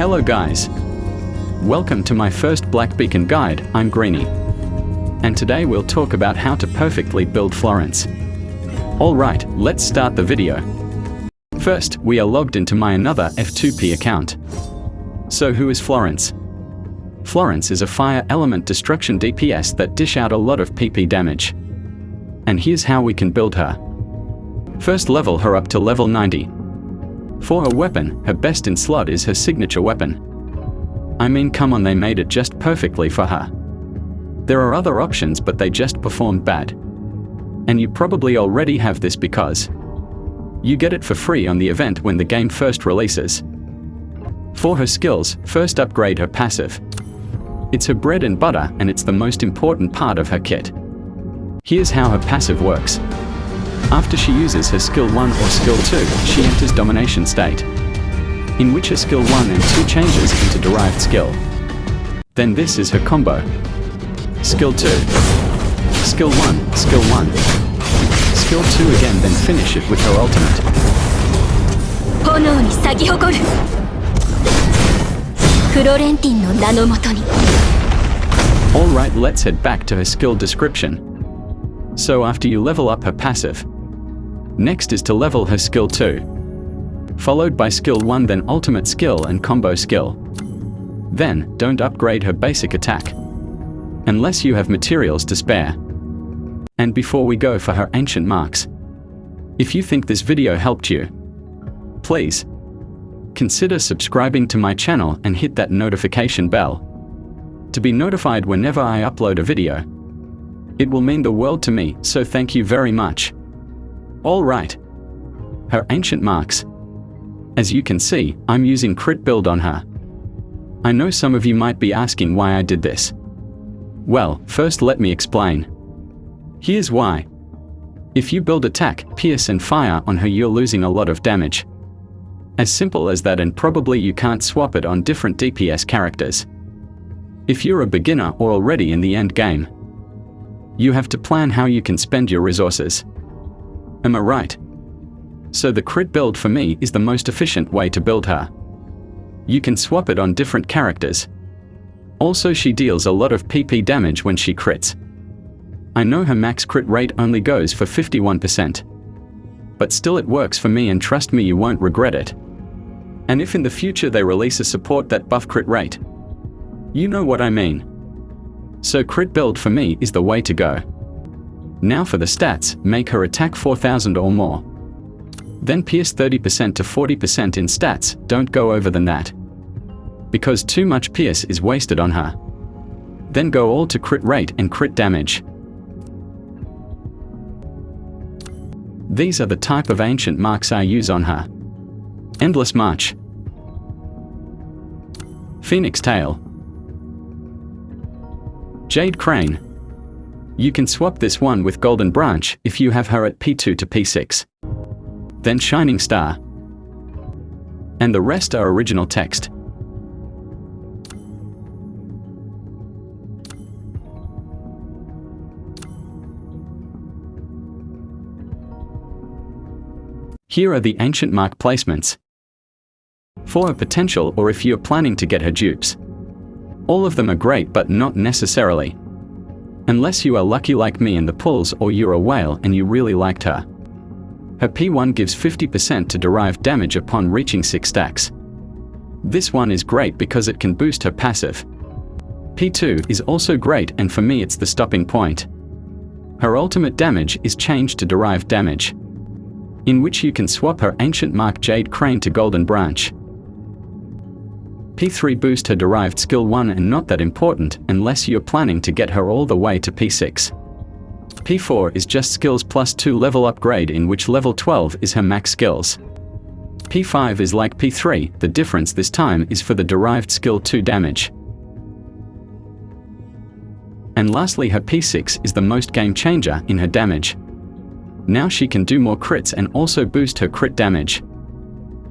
Hello guys! Welcome to my first Blackbeacon guide. I'm Greenie. And today we'll talk about how to perfectly build Florence. Alright, let's start the video. First, we are logged into my another F2P account. So who is Florence? Florence is a fire element destruction DPS that dish out a lot of PP damage. And here's how we can build her. First, level her up to level 90. For her weapon, her best in slot is her signature weapon. I mean, come on, they made it just perfectly for her. There are other options, but they just performed bad. And you probably already have this because you get it for free on the event when the game first releases. For her skills, first upgrade her passive. It's her bread and butter, and it's the most important part of her kit. Here's how her passive works. After she uses her skill 1 or skill 2, she enters domination state, in which her skill 1 and 2 changes into derived skill. Then this is her combo. Skill 2, skill 1, skill 1, skill 2 again, then finish it with her ultimate. Alright, let's head back to her skill description. So after you level up her passive, next is to level her skill 2, followed by skill 1, then ultimate skill and combo skill. Then, don't upgrade her basic attack, unless you have materials to spare. And before we go for her ancient marks, if you think this video helped you, please consider subscribing to my channel and hit that notification bell to be notified whenever I upload a video. It will mean the world to me, so thank you very much. Alright. Her ancient marks. As you can see, I'm using crit build on her. I know some of you might be asking why I did this. Well, first let me explain. Here's why. If you build attack, pierce and fire on her, you're losing a lot of damage. As simple as that, and probably you can't swap it on different DPS characters. If you're a beginner or already in the end game, you have to plan how you can spend your resources. Am I right? So the crit build for me is the most efficient way to build her. You can swap it on different characters. Also, she deals a lot of PP damage when she crits. I know her max crit rate only goes for 51%. But still it works for me, and trust me, you won't regret it. And if in the future they release a support that buff crit rate, you know what I mean. So crit build for me is the way to go. Now for the stats, make her attack 4000 or more. Then pierce 30% to 40% in stats, don't go over than that, because too much pierce is wasted on her. Then go all to crit rate and crit damage. These are the type of ancient marks I use on her. Endless March, Phoenix Tail, Jade Crane. You can swap this one with Golden Branch if you have her at P2 to P6. Then Shining Star. And the rest are original text. Here are the ancient mark placements. For her potential, or if you're planning to get her dupes. All of them are great, but not necessarily. Unless you are lucky like me in the pulls, or you're a whale and you really liked her. Her P1 gives 50% to derived damage upon reaching 6 stacks. This one is great because it can boost her passive. P2 is also great, and for me it's the stopping point. Her ultimate damage is changed to derived damage, in which you can swap her ancient mark Jade Crane to Golden Branch. P3 boost her derived skill 1, and not that important unless you're planning to get her all the way to P6. P4 is just skills plus 2 level upgrade, in which level 12 is her max skills. P5 is like P3, the difference this time is for the derived skill 2 damage. And lastly, her P6 is the most game changer in her damage. Now she can do more crits and also boost her crit damage.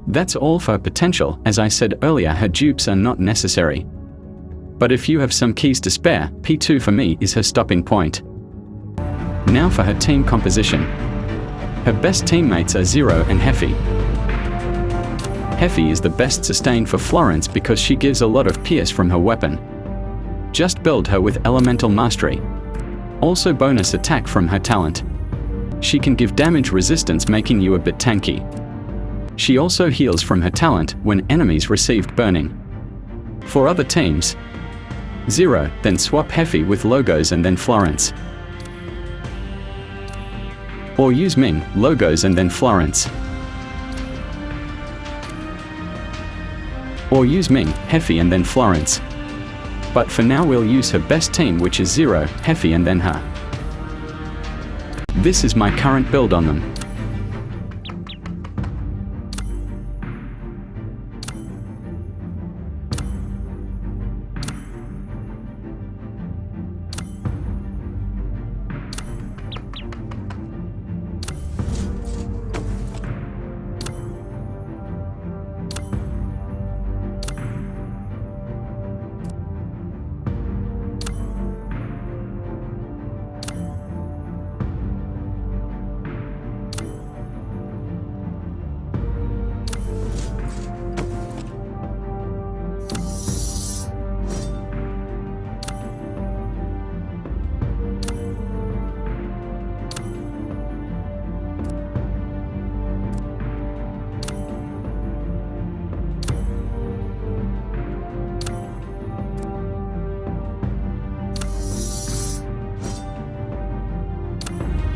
That's all for her potential. As I said earlier, her dupes are not necessary. But if you have some keys to spare, P2 for me is her stopping point. Now for her team composition. Her best teammates are Zero and Heffy. Heavy is the best sustain for Florence because she gives a lot of pierce from her weapon. Just build her with elemental mastery. Also bonus attack from her talent. She can give damage resistance, making you a bit tanky. She also heals from her talent when enemies received burning. For other teams, 0, then swap Heavy with Logos and then Florence. Or use Ming, Logos and then Florence. Or use Ming, Heavy and then Florence. But for now we'll use her best team, which is 0, Heavy and then her. This is my current build on them.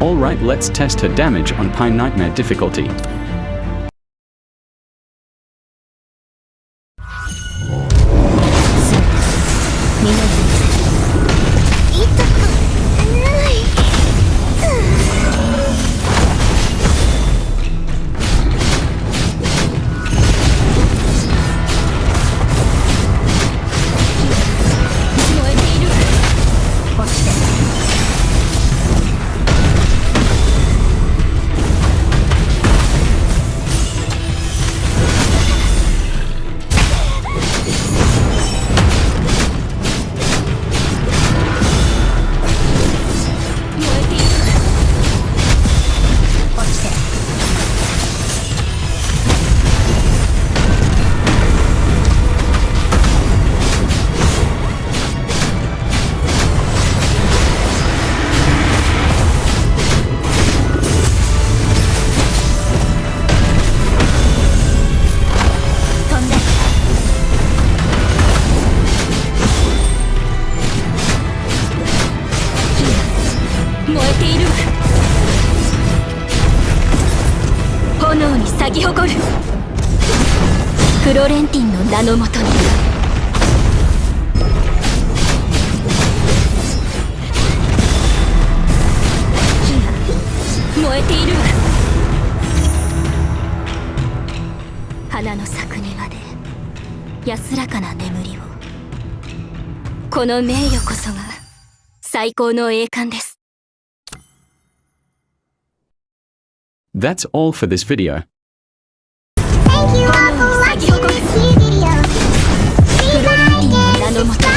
Alright, let's test her damage on Pine Nightmare difficulty.フロレンティンの名のもとに。燃えているわ。花の咲く庭で安らかな眠りを。この名誉こそが最高の栄冠です。That's all for this video. Thank you all for watching this video. Please like,